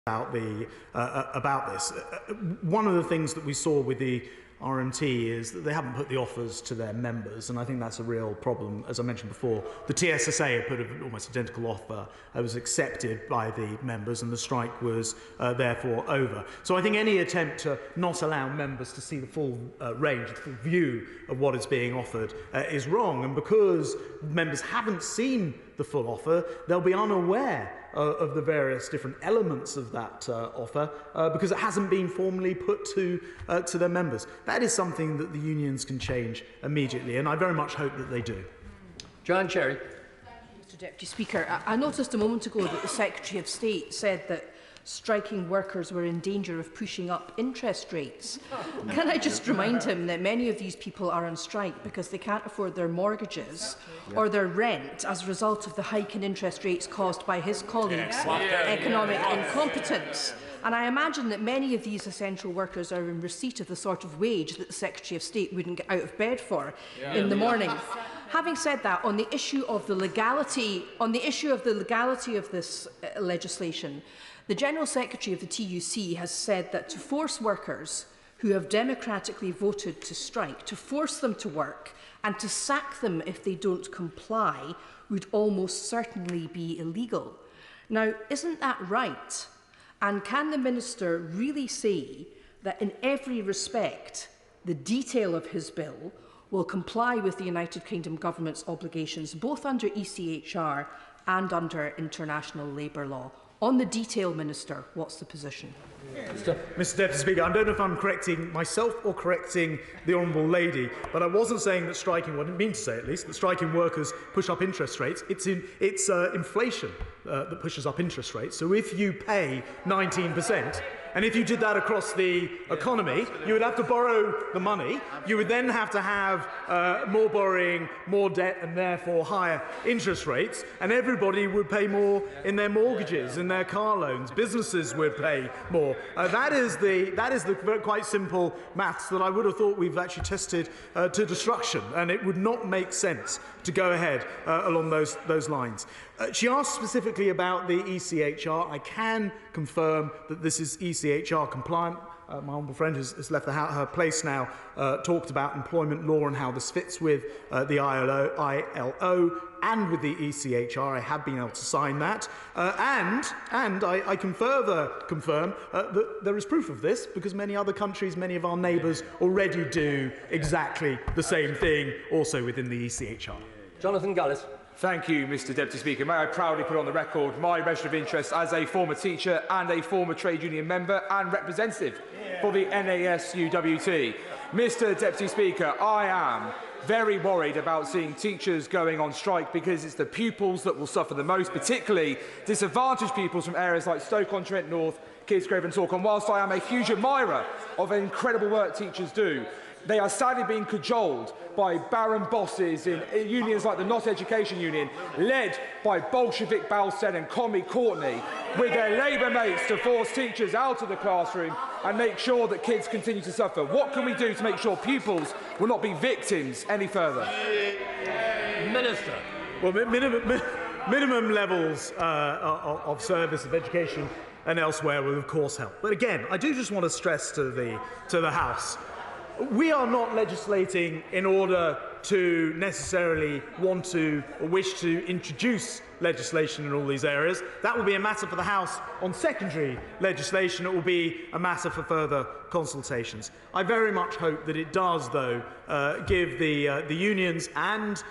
about this. One of the things that we saw with the RMT is that they haven't put the offers to their members, and I think that's a real problem. As I mentioned before, the TSSA put an almost identical offer. It was accepted by the members, and the strike was therefore over. So I think any attempt to not allow members to see the full range, the full view of what is being offered is wrong. And because members haven't seen the full offer, they'll be unaware of the various different elements of that offer because it hasn't been formally put to their members. That is something that the unions can change immediately, and I very much hope that they do. Joanne Cherry. Mr Deputy Speaker, I noticed a moment ago that the Secretary of State said that striking workers were in danger of pushing up interest rates. Can I just remind him that many of these people are on strike because they can't afford their mortgages or their rent as a result of the hike in interest rates caused by his colleagues' economic incompetence? And I imagine that many of these essential workers are in receipt of the sort of wage that the Secretary of State wouldn't get out of bed for in the morning. Having said that, on the issue of the legality, of this legislation, the General Secretary of the TUC has said that to force workers who have democratically voted to strike, to force them to work and to sack them if they don't comply would almost certainly be illegal. Now, isn't that right? And can the Minister really say that in every respect the detail of his bill will comply with the United Kingdom Government's obligations, both under ECHR and under international labour law? On the detail, Minister, what's the position? Mr Deputy Speaker, I don't know if I'm correcting myself or correcting the Honourable Lady, but I wasn't saying that striking, well, I didn't mean to say at least, that striking workers push up interest rates. It's inflation that pushes up interest rates. So if you pay 19%, and if you did that across the economy, you would have to borrow the money. You would then have to have more borrowing, more debt, and therefore higher interest rates. And everybody would pay more in their mortgages, in their car loans. Businesses would pay more. That is the quite simple maths that I would have thought we've actually tested to destruction. And it would not make sense to go ahead along those lines. She asked specifically about the ECHR. I can confirm that this is ECHR compliant. My honourable friend has left her place now, talked about employment law and how this fits with the ILO and with the ECHR. I have been able to sign that. And I can further confirm that there is proof of this because many other countries, many of our neighbours already do exactly the same thing also within the ECHR. Jonathan Gallis. Thank you, Mr Deputy Speaker. May I proudly put on the record my register of interest as a former teacher and a former trade union member and representative for the NASUWT. Mr Deputy Speaker, I am very worried about seeing teachers going on strike because it's the pupils that will suffer the most, particularly disadvantaged pupils from areas like Stoke-on-Trent North, Kidsgrove and Torquay. And whilst I am a huge admirer of the incredible work teachers do, they are sadly being cajoled by barren bosses in unions like the Not Education Union, led by Bolshevik Balsen and Commie Courtney, with their Labour mates to force teachers out of the classroom and make sure that kids continue to suffer. What can we do to make sure pupils will not be victims any further? Minister. Well, minimum levels of service, of education and elsewhere will of course help. But again, I do just want to stress to the House, we are not legislating in order to necessarily want to or wish to introduce legislation in all these areas. That will be a matter for the House on secondary legislation. It will be a matter for further consultations. I very much hope that it does, though, give the unions and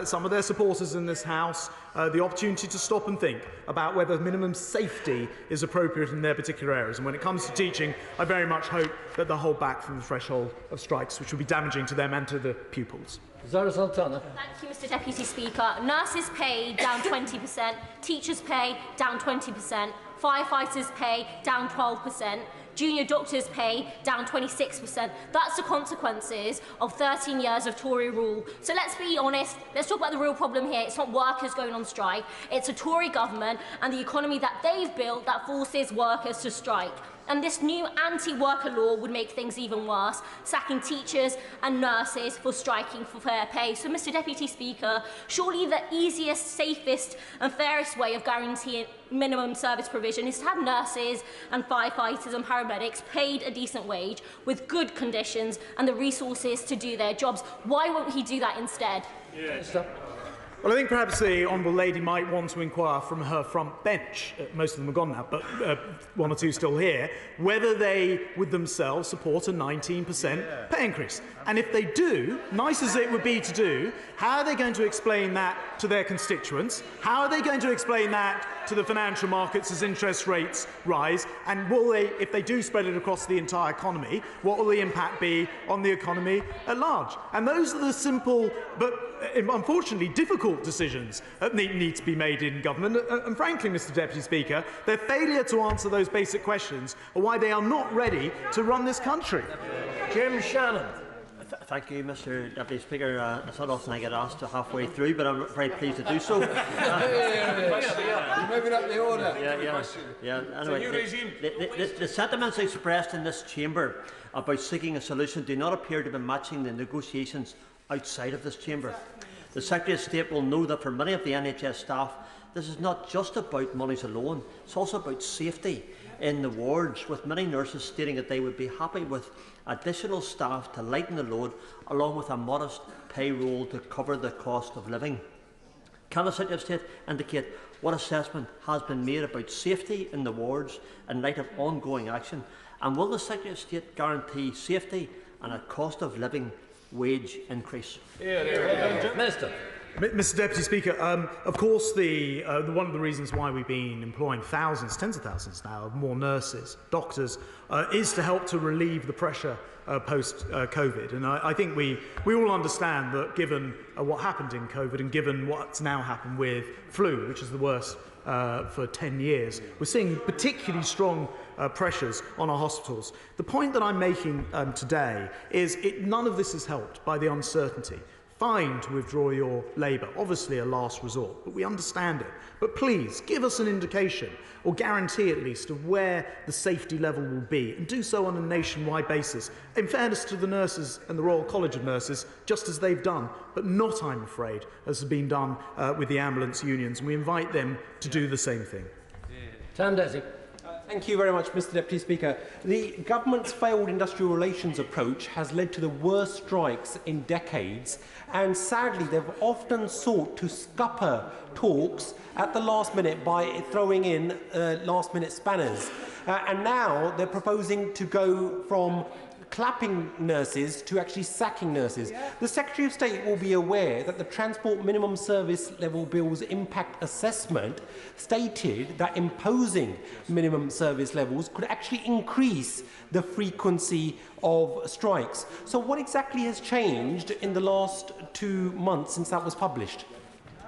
some of their supporters in this House the opportunity to stop and think about whether minimum safety is appropriate in their particular areas. And when it comes to teaching, I very much hope that they'll hold back from the threshold of strikes, which will be damaging to them and to the pupils. Zara Sultana. Thank you, Mr Deputy Speaker. Nurses' pay down 20%, teachers' pay down 20%, firefighters' pay down 12%, junior doctors' pay down 26%. That's the consequences of 13 years of Tory rule. So let's be honest, let's talk about the real problem here. It's not workers going on strike, it's a Tory government and the economy that they've built that forces workers to strike. And this new anti-worker law would make things even worse, sacking teachers and nurses for striking for fair pay. So, Mr Deputy Speaker, surely the easiest, safest and fairest way of guaranteeing minimum service provision is to have nurses and firefighters and paramedics paid a decent wage with good conditions and the resources to do their jobs. Why won't he do that instead? Well, I think perhaps the Honourable Lady might want to inquire from her front bench, most of them are gone now, but one or two still here, whether they would themselves support a 19% pay increase. And if they do, nice as it would be to do, how are they going to explain that to their constituents? How are they going to explain that to the financial markets as interest rates rise? And will they, if they do spread it across the entire economy, what will the impact be on the economy at large? And those are the simple but unfortunately difficult decisions that need to be made in government. And frankly, Mr Deputy Speaker, their failure to answer those basic questions are why they are not ready to run this country. Jim Shannon. Thank you, Mr Deputy Speaker. It's not often I get asked to halfway through, but I'm very pleased to do so. You're moving up the order. Anyway, the sentiments expressed in this chamber about seeking a solution do not appear to be matching the negotiations outside of this chamber. The Secretary of State will know that for many of the NHS staff, this is not just about monies alone, it's also about safety in the wards, with many nurses stating that they would be happy with additional staff to lighten the load, along with a modest payroll to cover the cost of living. Can the Secretary of State indicate what assessment has been made about safety in the wards in light of ongoing action? And will the Secretary of State guarantee safety and a cost of living wage increase? Minister. Mr Deputy Speaker, of course one of the reasons why we've been employing thousands, tens of thousands now, of more nurses, doctors, is to help to relieve the pressure post-COVID. And I think we all understand that given what happened in COVID and given what's now happened with flu, which is the worst for 10 years, we're seeing particularly strong pressures on our hospitals. The point that I'm making today is none of this is helped by the uncertainty. Fine to withdraw your labour, obviously a last resort, but we understand it. But please, give us an indication, or guarantee at least, of where the safety level will be, and do so on a nationwide basis, in fairness to the nurses and the Royal College of Nurses, just as they've done, but not, I'm afraid, as has been done with the ambulance unions, and we invite them to do the same thing. Sam Desi. Thank you very much, Mr Deputy Speaker. The government's failed industrial relations approach has led to the worst strikes in decades, and sadly they've often sought to scupper talks at the last minute by throwing in last-minute spanners. And now they're proposing to go from clapping nurses to actually sacking nurses. The Secretary of State will be aware that the Transport Minimum Service Level Bill's impact assessment stated that imposing minimum service levels could actually increase the frequency of strikes. So what exactly has changed in the last 2 months since that was published?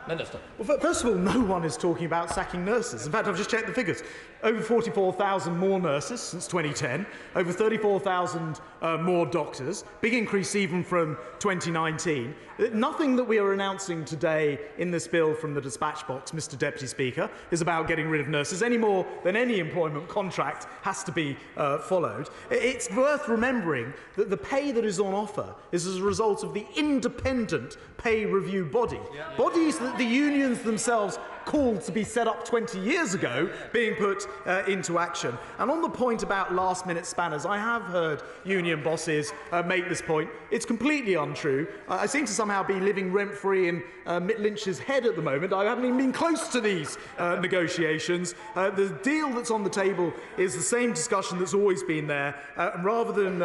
Minister. Well, first of all, no one is talking about sacking nurses. In fact, I've just checked the figures. Over 44,000 more nurses since 2010, over 34,000 more doctors, big increase even from 2019. Nothing that we are announcing today in this bill from the dispatch box, Mr Deputy Speaker, is about getting rid of nurses any more than any employment contract has to be followed. It's worth remembering that the pay that is on offer is as a result of the independent pay review body. Bodies that the unions themselves called to be set up 20 years ago being put into action. And on the point about last-minute spanners, I have heard union bosses make this point. It's completely untrue. I seem to somehow be living rent-free in Mitt Lynch's head at the moment. I haven't even been close to these negotiations. The deal that's on the table is the same discussion that's always been there. And rather than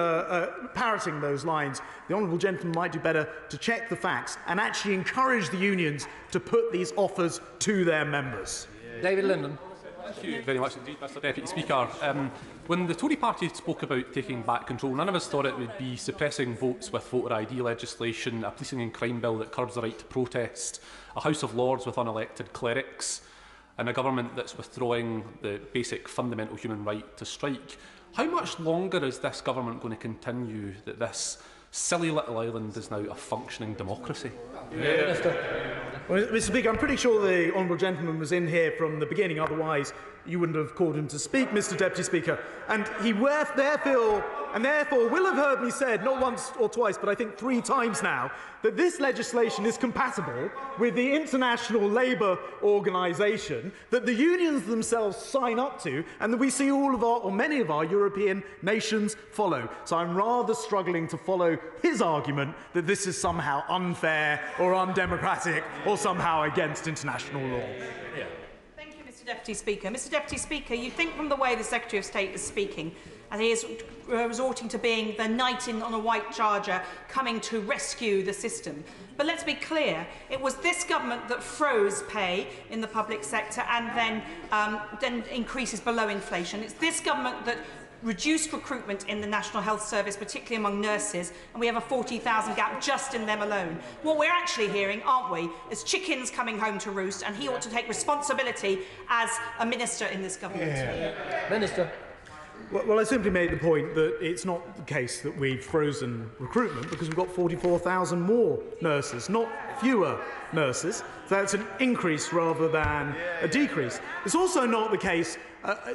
parroting those lines, the honourable gentleman might do better to check the facts and actually encourage the unions to put these offers to their members. David Linden. Thank you very much indeed, Mr Deputy Speaker. When the Tory party spoke about taking back control, none of us thought it would be suppressing votes with voter ID legislation, a policing and crime bill that curbs the right to protest, a House of Lords with unelected clerics, and a government that's withdrawing the basic fundamental human right to strike. How much longer is this government going to continue this silly little island is now a functioning democracy. Well, Mr. Speaker, I'm pretty sure the honourable gentleman was in here from the beginning, otherwise you wouldn't have called him to speak, Mr. Deputy Speaker. And he therefore will have heard me said, not once or twice, but I think 3 times now, that this legislation is compatible with the International Labour Organisation that the unions themselves sign up to, and that we see all of our, or many of our European nations follow. So I'm rather struggling to follow his argument that this is somehow unfair or undemocratic or somehow against international law. Deputy Speaker. Mr. Deputy Speaker, you think from the way the Secretary of State is speaking, and he is resorting to being the knight on a white charger coming to rescue the system. But let's be clear, it was this government that froze pay in the public sector and then increases below inflation. It's this government that reduced recruitment in the National Health Service, particularly among nurses, and we have a 40,000 gap just in them alone. What we're actually hearing, aren't we, is chickens coming home to roost, and he ought to take responsibility as a minister in this government. Minister. Well, I simply made the point that it's not the case that we've frozen recruitment because we've got 44,000 more nurses, not fewer nurses. So that's an increase rather than a decrease. It's also not the case,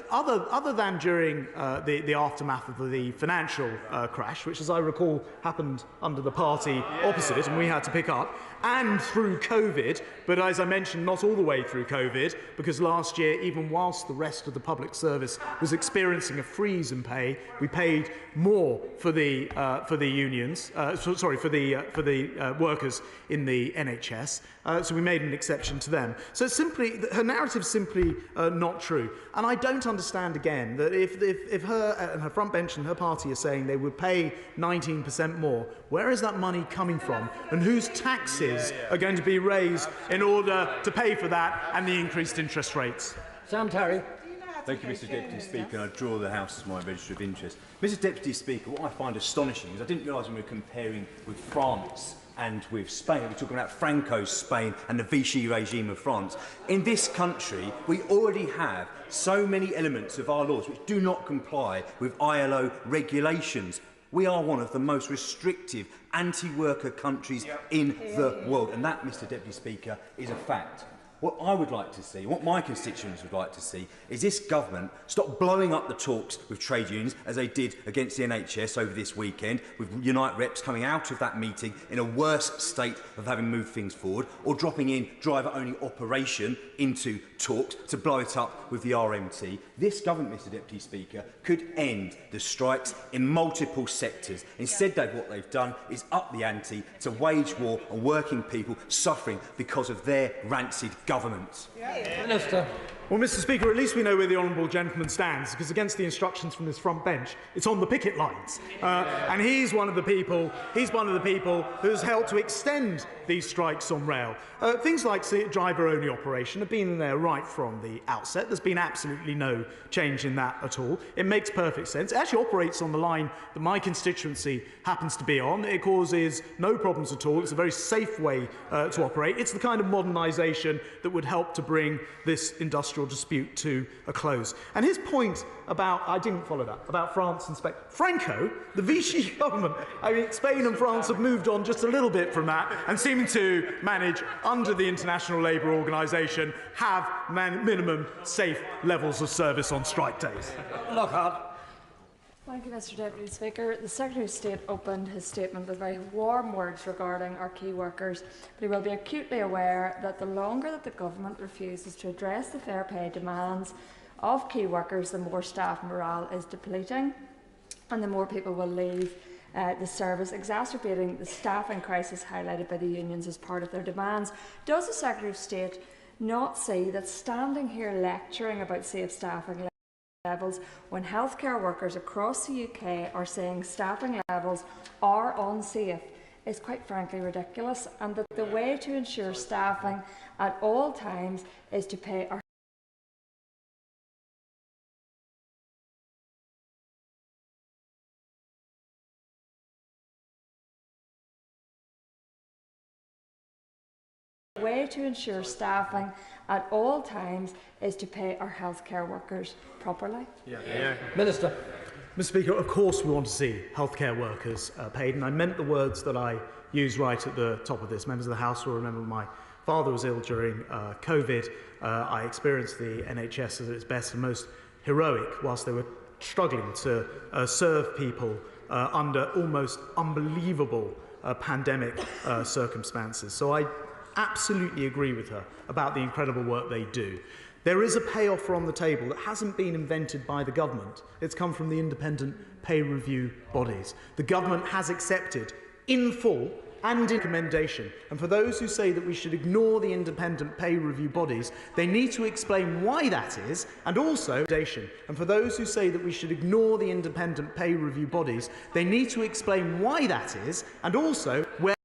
other than during the aftermath of the financial crash, which, as I recall, happened under the party opposite, and we had to pick up, and through COVID, but as I mentioned, not all the way through COVID, because last year, even whilst the rest of the public service was experiencing a freeze in pay, we paid more for the workers in the NHS. So we made an exception to them. So simply, her narrative's simply not true. And I don't understand, again, that if her and her front bench and her party are saying they would pay 19% more, where is that money coming from? And whose taxes are going to be raised in order to pay for that and the increased interest rates? Sam Terry. Thank you, Mr. Deputy Speaker. I draw the House as my register of interest. Mr. Deputy Speaker, what I find astonishing is I didn't realise we were comparing with France and with Spain. We're talking about Franco's Spain and the Vichy regime of France. In this country, we already have so many elements of our laws which do not comply with ILO regulations. We are one of the most restrictive anti-worker countries in the world, and that, Mr. Deputy Speaker, is a fact. What I would like to see, what my constituents would like to see, is this government stop blowing up the talks with trade unions, as they did against the NHS over this weekend, with Unite reps coming out of that meeting in a worse state of having moved things forward, or dropping in driver-only operation into talks to blow it up with the RMT. This government, Mr. Deputy Speaker, could end the strikes in multiple sectors. Instead, what they've done is up the ante to wage war on working people suffering because of their rancid government. Minister. Well, Mr. Speaker, at least we know where the honourable gentleman stands, because against the instructions from this front bench, it's on the picket lines. And he's one of the people who's helped to extend these strikes on rail. Things like driver-only operation have been in there right from the outset. There's been absolutely no change in that at all. It makes perfect sense. It actually operates on the line that my constituency happens to be on. It causes no problems at all. It's a very safe way to operate. It's the kind of modernisation that would help to bring this industrial dispute to a close. And his point about, I didn't follow that, about France and Spain. Franco, the Vichy government, I mean, Spain and France have moved on just a little bit from that and seem to manage, under the International Labour Organisation, have minimum safe levels of service on strike days. Lockhart. Thank you, Mr. Deputy Speaker. The Secretary of State opened his statement with very warm words regarding our key workers, but he will be acutely aware that the longer that the government refuses to address the fair pay demands of key workers, the more staff morale is depleting and the more people will leave the service, exacerbating the staffing crisis highlighted by the unions as part of their demands. Does the Secretary of State not see that standing here lecturing about safe staffing levels when healthcare workers across the UK are saying staffing levels are unsafe is quite frankly ridiculous, and that the way to ensure staffing at all times is to pay our healthcare workers properly? Minister. Mr. Speaker, of course we want to see healthcare workers paid, and I meant the words that I used right at the top of this. Members of the House will remember my father was ill during COVID. I experienced the NHS at its best and most heroic whilst they were struggling to serve people under almost unbelievable pandemic circumstances. So I absolutely agree with her about the incredible work they do. There is a pay offer on the table that hasn't been invented by the government. It's come from the independent pay review bodies. The government has accepted in full and in recommendation. And for those who say that we should ignore the independent pay review bodies, they need to explain why that is, and also, and for those who say that we should ignore the independent pay review bodies, they need to explain why that is, and also where